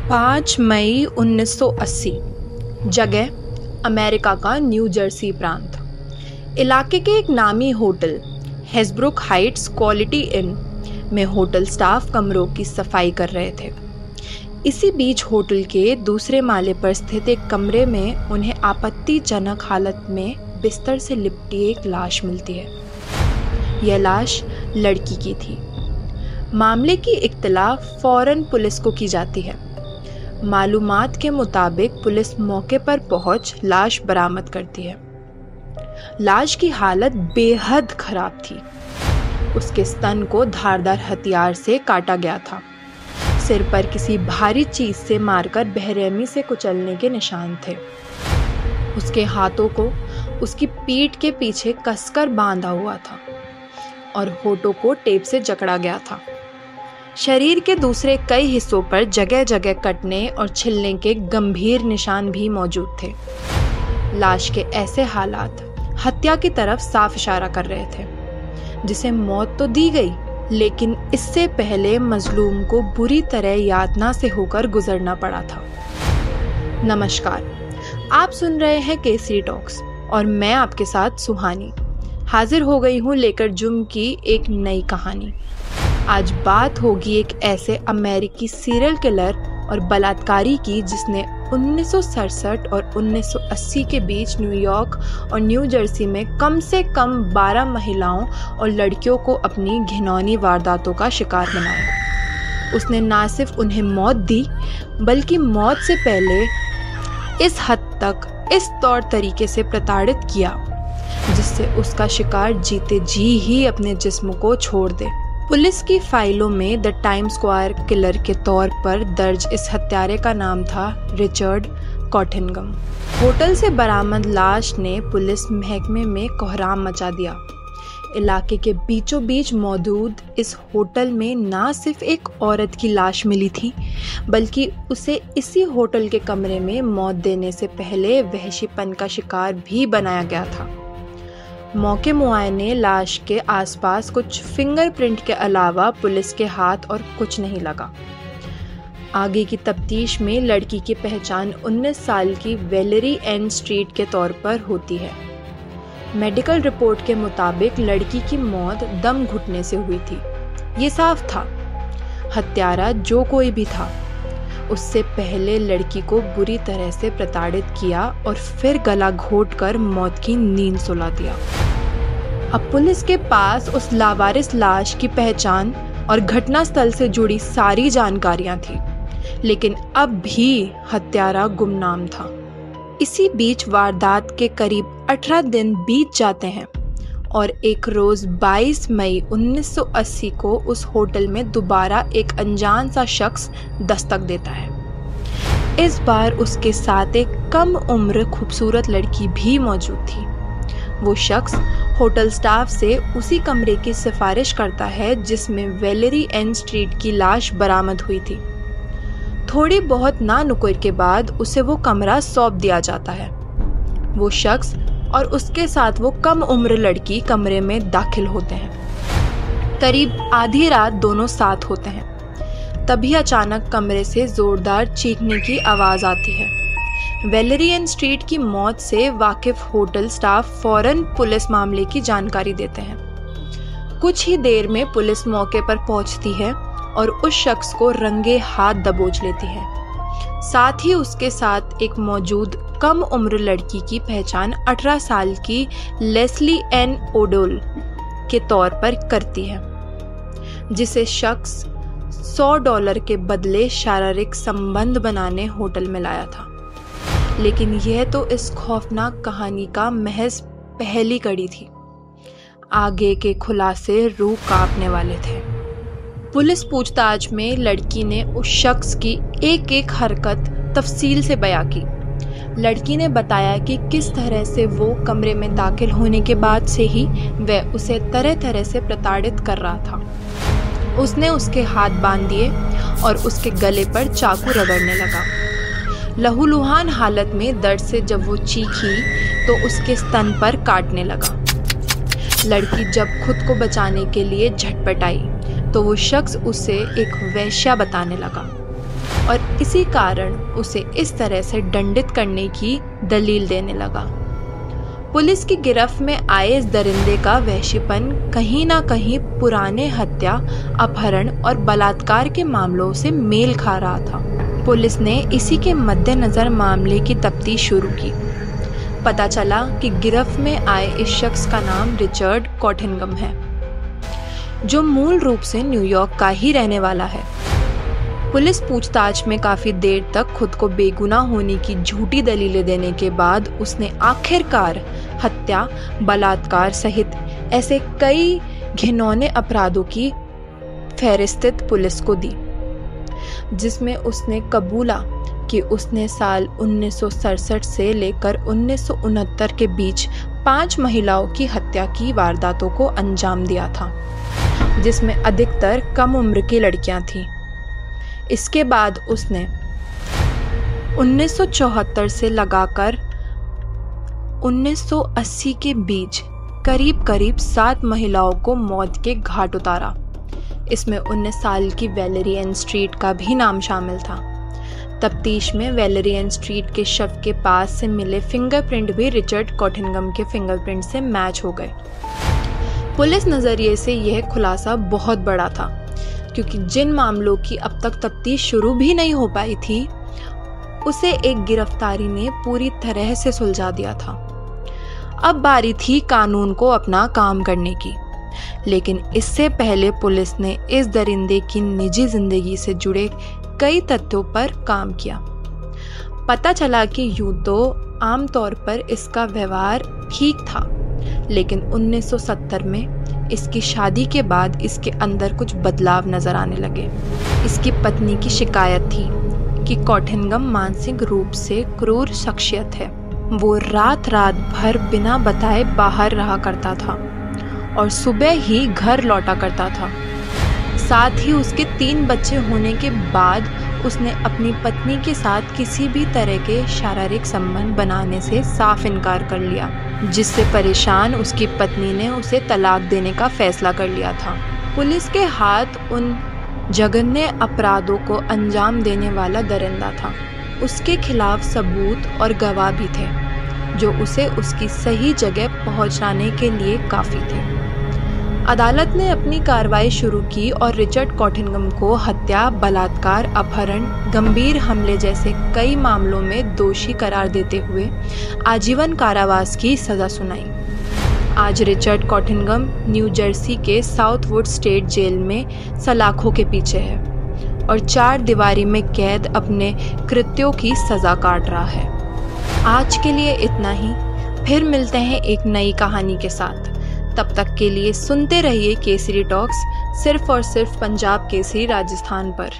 5 मई 1980। जगह अमेरिका का new Jersey प्रांत। इलाके के एक नामी होटल हेस्ब्रुक हाइट्स क्वालिटी इन में होटल स्टाफ कमरों की सफाई कर रहे थे। इसी बीच होटल के दूसरे माले पर स्थित एक कमरे में उन्हें आपत्तिजनक हालत में बिस्तर से लिपटी एक लाश मिलती है। यह लाश लड़की की थी। मामले की इत्तला फौरन पुलिस को की जाती है। मालूमात के मुताबिक पुलिस मौके पर पहुंच लाश बरामद करती है। लाश की हालत बेहद खराब थी। उसके स्तन को धारदार हथियार से काटा गया था। सिर पर किसी भारी चीज से मारकर बेरहमी से कुचलने के निशान थे। उसके हाथों को उसकी पीठ के पीछे कसकर बांधा हुआ था और होठों को टेप से जकड़ा गया था। शरीर के दूसरे कई हिस्सों पर जगह जगह कटने और छिलने के गंभीर निशान भी मौजूद थे। लाश के ऐसे हालात हत्या की तरफ साफ इशारा कर रहे थे। जिसे मौत तो दी गई, लेकिन इससे पहले मजलूम को बुरी तरह यातना से होकर गुजरना पड़ा था। नमस्कार, आप सुन रहे हैं केसरी टॉक्स और मैं आपके साथ सुहानी हाजिर हो गई हूँ लेकर जुर्म की एक नई कहानी। आज बात होगी एक ऐसे अमेरिकी सीरियल किलर और बलात्कारी की जिसने 1967 और 1980 के बीच न्यूयॉर्क और न्यू जर्सी में कम से कम 12 महिलाओं और लड़कियों को अपनी घिनौनी वारदातों का शिकार बनाया। उसने ना सिर्फ उन्हें मौत दी, बल्कि मौत से पहले इस हद तक इस तौर तरीके से प्रताड़ित किया जिससे उसका शिकार जीते जी ही अपने जिस्म को छोड़ दे। पुलिस की फाइलों में द टाइम स्क्वायर किलर के तौर पर दर्ज इस हत्यारे का नाम था रिचर्ड कॉटिनगम। होटल से बरामद लाश ने पुलिस महकमे में कोहराम मचा दिया। इलाके के बीचों बीच मौजूद इस होटल में ना सिर्फ एक औरत की लाश मिली थी, बल्कि उसे इसी होटल के कमरे में मौत देने से पहले वहशीपन का शिकार भी बनाया गया था। मौके मुआयने लाश के आसपास कुछ फिंगरप्रिंट के अलावा पुलिस के हाथ और कुछ नहीं लगा। आगे की तफ्तीश में लड़की की पहचान 19 साल की वेलेरी एन स्ट्रीट के तौर पर होती है। मेडिकल रिपोर्ट के मुताबिक लड़की की मौत दम घुटने से हुई थी। ये साफ था हत्यारा जो कोई भी था, उससे पहले लड़की को बुरी तरह से प्रताड़ित किया और फिर गला घोंटकर मौत की नींद सुला दिया। अब पुलिस के पास उस लावारिस लाश की पहचान और घटनास्थल से जुड़ी सारी जानकारियां थी, लेकिन अब भी हत्यारा गुमनाम था। इसी बीच वारदात के करीब 18 दिन बीत जाते हैं और एक रोज 22 मई 1980 को उस होटल में दोबारा एक अनजान सा शख्स दस्तक देता है। इस बार उसके साथ एक कम उम्र खूबसूरत लड़की भी मौजूद थी। वो शख्स होटल स्टाफ से उसी कमरे की सिफारिश करता है जिसमें वेलेरी एन स्ट्रीट की लाश बरामद हुई थी। थोड़ी बहुत ना नुकुर के बाद उसे वो कमरा सौंप दिया जाता है। वो शख्स और उसके साथ वो कम उम्र लड़की कमरे में दाखिल होते हैं। करीब आधी रात दोनों साथ होते हैं। तभी अचानक कमरे से जोरदार चीखने की आवाज आती है। वेलेरी एन स्ट्रीट की मौत से वाकिफ होटल स्टाफ फौरन पुलिस मामले की जानकारी देते हैं। कुछ ही देर में पुलिस मौके पर पहुंचती है और उस शख्स को रंगे हाथ दबोच लेती है। साथ ही उसके साथ एक मौजूद कम उम्र लड़की की पहचान 18 साल की लेस्ली एन ओडोल के तौर पर करती है, जिसे शख्स $100 के बदले शारीरिक संबंध बनाने होटल में लाया था। लेकिन यह तो इस खौफनाक कहानी का महज पहली कड़ी थी। आगे के खुलासे रूह कांपने वाले थे। पुलिस पूछताछ में लड़की ने उस शख्स की एक एक हरकत तफसील से बयां की। लड़की ने बताया कि किस तरह से वो कमरे में दाखिल होने के बाद से ही वह उसे तरह तरह से प्रताड़ित कर रहा था। उसने उसके हाथ बांध दिए और उसके गले पर चाकू रगड़ने लगा। लहूलुहान हालत में दर्द से जब वो चीखी तो उसके स्तन पर काटने लगा। लड़की जब खुद को बचाने के लिए झटपटाई तो वो शख्स उसे एक वेश्या बताने लगा। और इसी कारण उसे इस तरह से दंडित करने की दलील देने लगा। पुलिस की गिरफ्त में आए इस दरिंदे का वहशीपन कहीं ना कहीं पुराने हत्या, अपहरण और बलात्कार के मामलों से मेल खा रहा था। पुलिस ने इसी के मद्देनज़र मामले की तफ्तीश शुरू की। पता चला कि गिरफ्त में आए इस शख्स का नाम रिचर्ड कॉटिनगम है, जो मूल रूप से न्यूयॉर्क का ही रहने वाला है। पुलिस पूछताछ में काफ़ी देर तक खुद को बेगुनाह होने की झूठी दलीलें देने के बाद उसने आखिरकार हत्या, बलात्कार सहित ऐसे कई घिनौने अपराधों की फहरिस्त पुलिस को दी, जिसमें उसने कबूला कि उसने साल 1967 से लेकर 1969 के बीच 5 महिलाओं की हत्या की वारदातों को अंजाम दिया था, जिसमें अधिकतर कम उम्र की लड़कियां थीं। इसके बाद उसने 1974 से लगाकर 1980 के बीच करीब 7 महिलाओं को मौत के घाट उतारा। इसमें 19 साल की वैलेरी एन स्ट्रीट का भी नाम शामिल था। तफ्तीश में वैलेरी एन स्ट्रीट के शव के पास से मिले फिंगरप्रिंट भी रिचर्ड कॉटिनगम के फिंगरप्रिंट से मैच हो गए। पुलिस नज़रिए से यह खुलासा बहुत बड़ा था, क्योंकि जिन मामलों की अब तक तफ्तीश शुरू भी नहीं हो पाई थी, उसे एक गिरफ्तारी ने पूरी तरह से सुलझा दिया था। अब बारी थी कानून को अपना काम करने की। लेकिन इससे पहले पुलिस ने इस दरिंदे की निजी जिंदगी से जुड़े कई तथ्यों पर काम किया। पता चला कि यूं तो आमतौर पर इसका व्यवहार ठीक था, लेकिन 1970 में इसकी शादी के बाद इसके अंदर कुछ बदलाव नजर आने लगे। इसकी पत्नी की शिकायत थी कि कॉटिनगम मानसिक रूप से क्रूर शख्सियत है। वो रात भर बिना बताए बाहर रहा करता था और सुबह ही घर लौटा करता था। साथ ही उसके 3 बच्चे होने के बाद उसने अपनी पत्नी के साथ किसी भी तरह के शारीरिक संबंध बनाने से साफ इनकार कर लिया, जिससे परेशान उसकी पत्नी ने उसे तलाक देने का फैसला कर लिया था। पुलिस के हाथ उन जघन्य अपराधों को अंजाम देने वाला दरिंदा था। उसके खिलाफ सबूत और गवाह भी थे, जो उसे उसकी सही जगह पहुंचाने के लिए काफ़ी थे। अदालत ने अपनी कार्रवाई शुरू की और रिचर्ड कॉटिनगम को हत्या, बलात्कार, अपहरण, गंभीर हमले जैसे कई मामलों में दोषी करार देते हुए आजीवन कारावास की सज़ा सुनाई। आज रिचर्ड कॉटिनगम न्यू जर्सी के साउथवुड स्टेट जेल में सलाखों के पीछे है और 4 दीवारी में कैद अपने कृत्यों की सज़ा काट रहा है। आज के लिए इतना ही। फिर मिलते हैं एक नई कहानी के साथ। तब तक के लिए सुनते रहिए केसरी टॉक्स, सिर्फ और सिर्फ पंजाब केसरी राजस्थान पर।